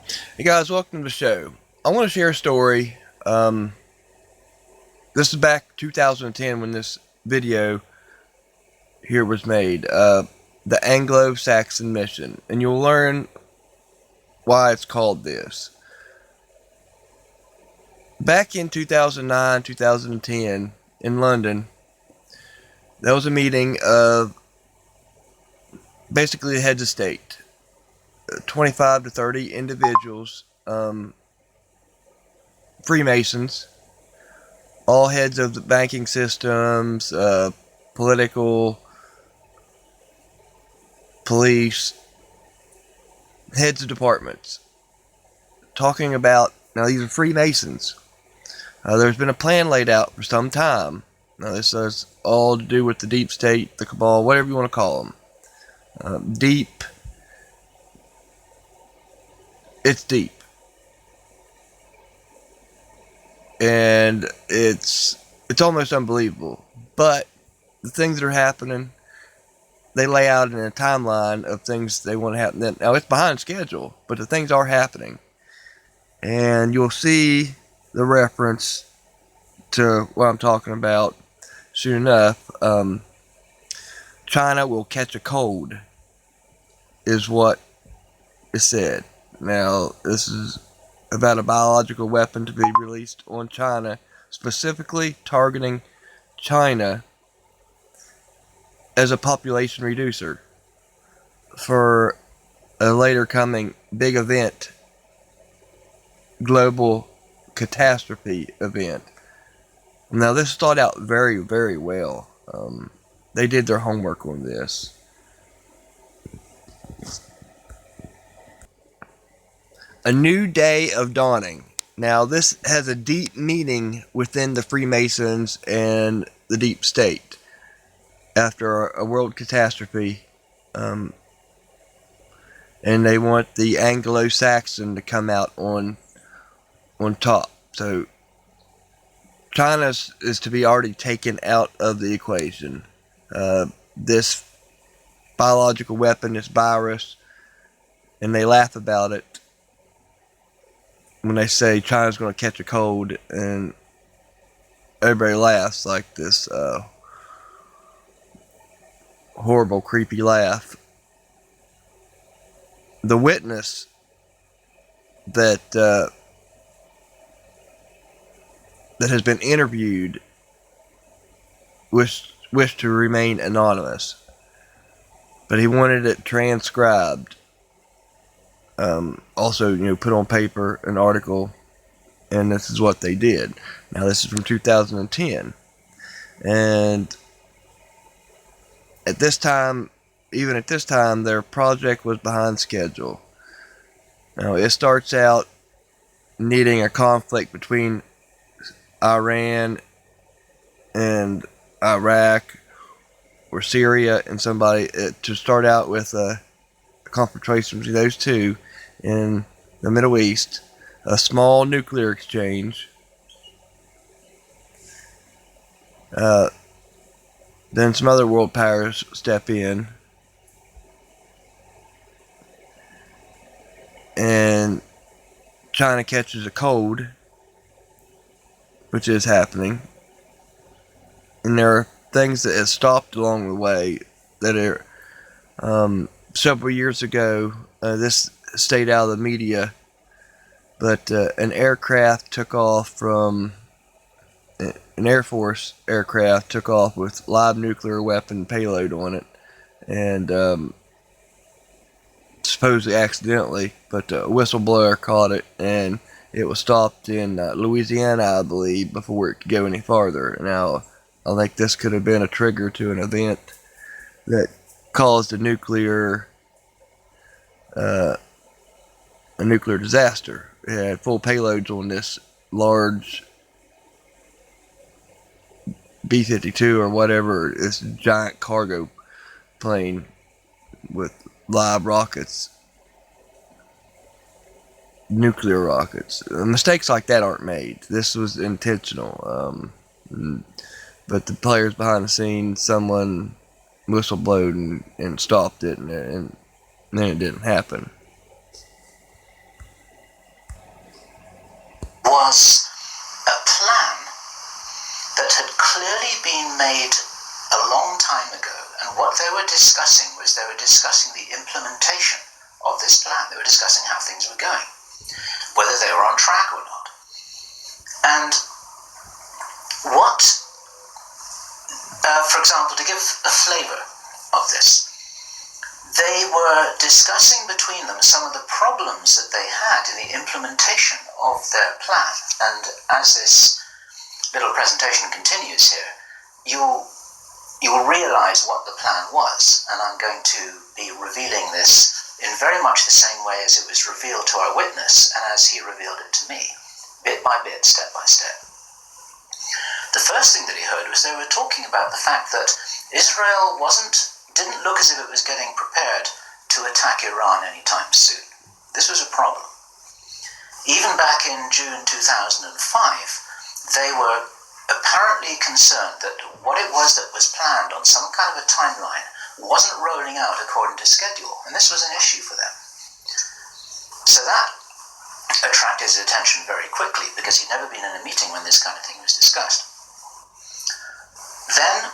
Hey guys, welcome to the show. I want to share a story. This is back 2010 when this video here was made. The Anglo-Saxon mission, and you'll learn why it's called this. Back in 2009, 2010 in London, there was a meeting of basically the heads of state, 25 to 30 individuals, Freemasons, all heads of the banking systems, political, police, heads of departments, talking about, now these are Freemasons. There's been a plan laid out for some time. Now this has all to do with the deep state, the cabal, whatever you want to call them. Deep. It's deep. And it's almost unbelievable. But the things that are happening, they lay out in a timeline of things they want to happen. Now it's behind schedule, but the things are happening. And you'll see the reference to what I'm talking about soon enough. China will catch a cold, is what is said. Now, this is about a biological weapon to be released on China, specifically targeting China as a population reducer for a later coming big event, global catastrophe event. Now, this is thought out very, very well. They did their homework on this. A new day of dawning. Now, this has a deep meaning within the Freemasons and the deep state after a world catastrophe. And they want the Anglo-Saxon to come out on top. So China is to be already taken out of the equation. This biological weapon, this virus, and they laugh about it when they say China's going to catch a cold, and everybody laughs like this horrible, creepy laugh. The witness that has been interviewed wished to remain anonymous, but he wanted it transcribed. Also, put on paper, an article, and this is what they did. Now, this is from 2010, and even at this time, their project was behind schedule. Now, it starts out needing a conflict between Iran and Iraq or Syria and somebody to start out with a confrontation between those two in the Middle East, a small nuclear exchange. Then some other world powers step in, and China catches a cold, which is happening. And there are things that have stopped along the way that are several years ago. This stayed out of the media, but an aircraft took off from an Air Force aircraft took off with live nuclear weapon payload on it, and supposedly accidentally, but a whistleblower caught it, and it was stopped in Louisiana, I believe, before it could go any farther. Now, I think this could have been a trigger to an event that caused a nuclear disaster. It had full payloads on this large B-52 or whatever, this giant cargo plane with live rockets, nuclear rockets. Mistakes like that aren't made. This was intentional. But the players behind the scenes, someone whistleblowed and stopped it, and then it didn't happen. was a plan that had clearly been made a long time ago, and what they were discussing was they were discussing the implementation of this plan. They were discussing how things were going, whether they were on track or not. And what, for example, to give a flavor of this, they were discussing between them some of the problems that they had in the implementation of their plan. And as this little presentation continues here, you will realize what the plan was, and I'm going to be revealing this in very much the same way as it was revealed to our witness and as he revealed it to me, bit by bit, step by step. The first thing that he heard was they were talking about the fact that Israel didn't look as if it was getting prepared to attack Iran anytime soon. This was a problem. Even back in June 2005, they were apparently concerned that what it was that was planned on some kind of a timeline wasn't rolling out according to schedule, and this was an issue for them. So that attracted his attention very quickly, because he'd never been in a meeting when this kind of thing was discussed. Then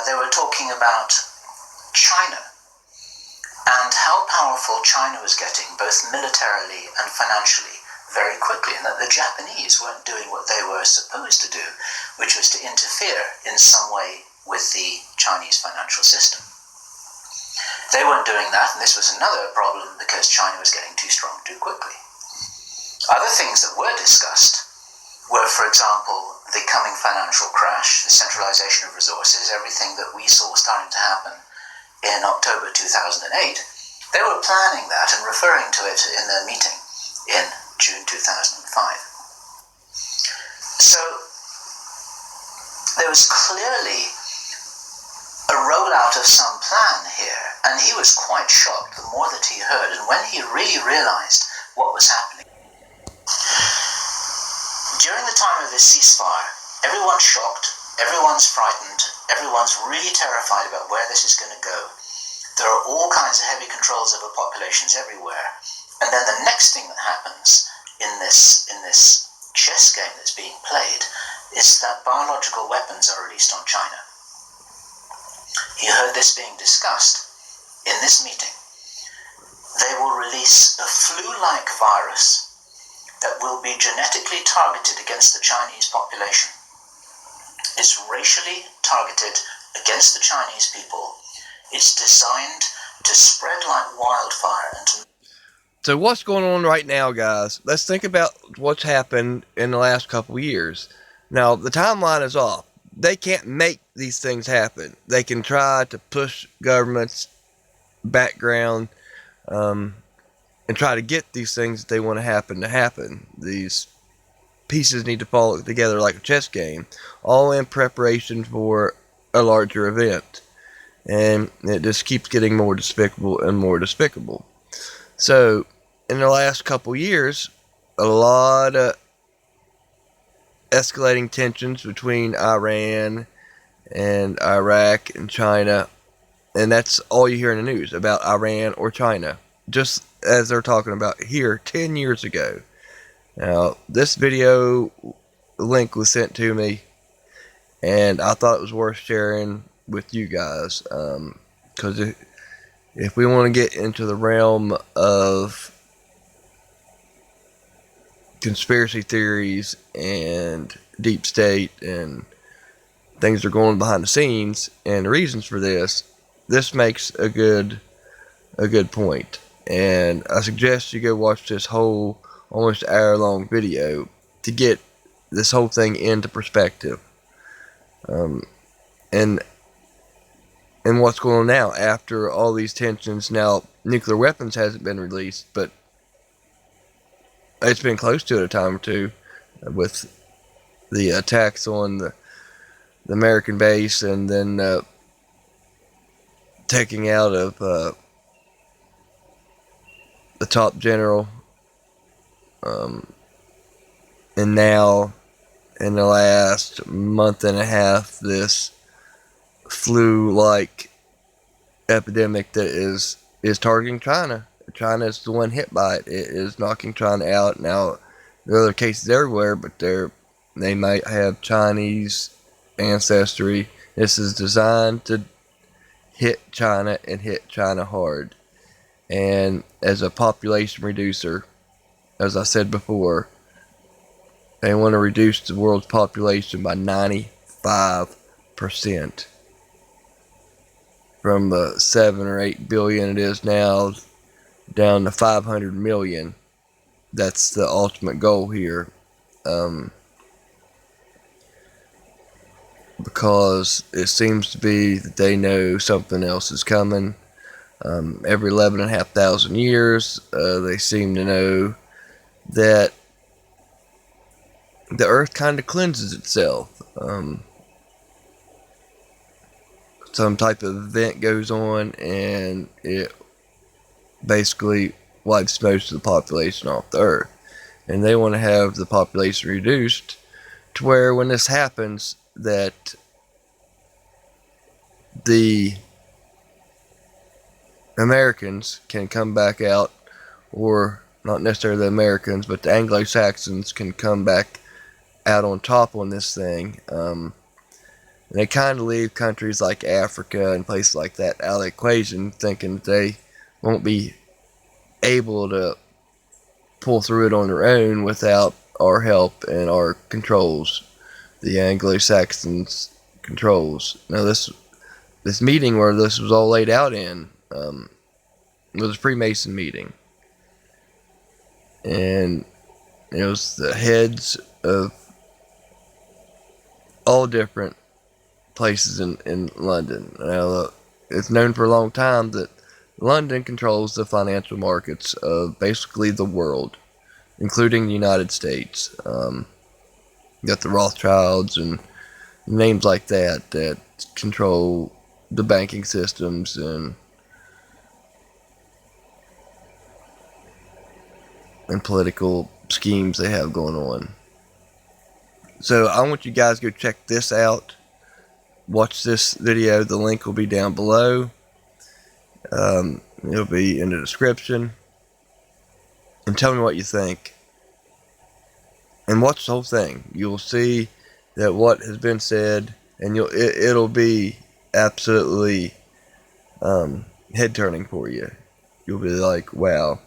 they were talking about China and how powerful China was getting, both militarily and financially, very quickly, and that the Japanese weren't doing what they were supposed to do, which was to interfere in some way with the Chinese financial system. They weren't doing that, and this was another problem because China was getting too strong too quickly. Other things that were discussed were, for example, the coming financial crash, the centralization of resources, everything that we saw starting to happen in October 2008. They were planning that and referring to it in their meeting in June 2005. So there was clearly a rollout of some plan here, and he was quite shocked the more that he heard, and when he really realized what was happening. During the time of this ceasefire, everyone's shocked, everyone's frightened, everyone's really terrified about where this is going to go. There are all kinds of heavy controls over populations everywhere. And then the next thing that happens in this chess game that's being played is that biological weapons are released on China. He heard this being discussed in this meeting. They will release a flu-like virus that will be genetically targeted against the Chinese population. It's racially targeted against the Chinese people. It's designed to spread like wildfire and to... So what's going on right now, guys? Let's think about what's happened in the last couple of years. Now, the timeline is off. They can't make these things happen. They can try to push governments' background and try to get these things that they want to happen. These pieces need to fall together like a chess game, all in preparation for a larger event. And it just keeps getting more despicable and more despicable. So, in the last couple years, a lot of escalating tensions between Iran and Iraq and China, and that's all you hear in the news about Iran or China, just as they're talking about here 10 years ago. Now, this video link was sent to me, and I thought it was worth sharing with you guys, because if we want to get into the realm of conspiracy theories and deep state and things that are going on behind the scenes and the reasons for this makes a good point. And I suggest you go watch this whole almost hour-long video to get this whole thing into perspective. And what's going on now after all these tensions. Now, nuclear weapons hasn't been released, but it's been close to it a time or two with the attacks on the American base, and then taking out of the top general. And now, in the last month and a half, this flu-like epidemic that is targeting China. China is the one hit by it. It is knocking China out. Now, There are other cases everywhere, but they might have Chinese ancestry. This is designed to hit China and hit China hard. And as a population reducer, as I said before, they want to reduce the world's population by 95%. From the 7 or 8 billion it is now down to 500 million. That's the ultimate goal here. Because it seems to be that they know something else is coming. Every 11,500 years, they seem to know that the earth kind of cleanses itself. Some type of event goes on and it basically wipes most of the population off the earth. And they want to have the population reduced to where when this happens, that the Americans can come back out, or not necessarily the Americans, but the Anglo-Saxons can come back out on top on this thing. And they kind of leave countries like Africa and places like that out of the equation, thinking that they won't be able to pull through it on their own without our help and our controls, the Anglo-Saxons controls. Now this meeting where this was all laid out in was a Freemason meeting, and it was the heads of all different places in London. Now, it's known for a long time that London controls the financial markets of basically the world, including the United States. You got the Rothschilds and names like that that control the banking systems and political schemes they have going on. So I want you guys to go check this out. Watch this video. The link will be down below. It'll be in the description. And tell me what you think. And watch the whole thing. You'll see that what has been said, and it'll be absolutely head turning for you. You'll be like, wow,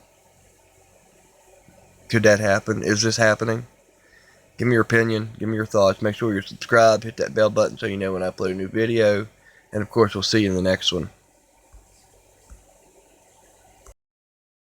could that happen? Is this happening? Give me your opinion. Give me your thoughts. Make sure you're subscribed. Hit that bell button so you know when I upload a new video. And of course, we'll see you in the next one.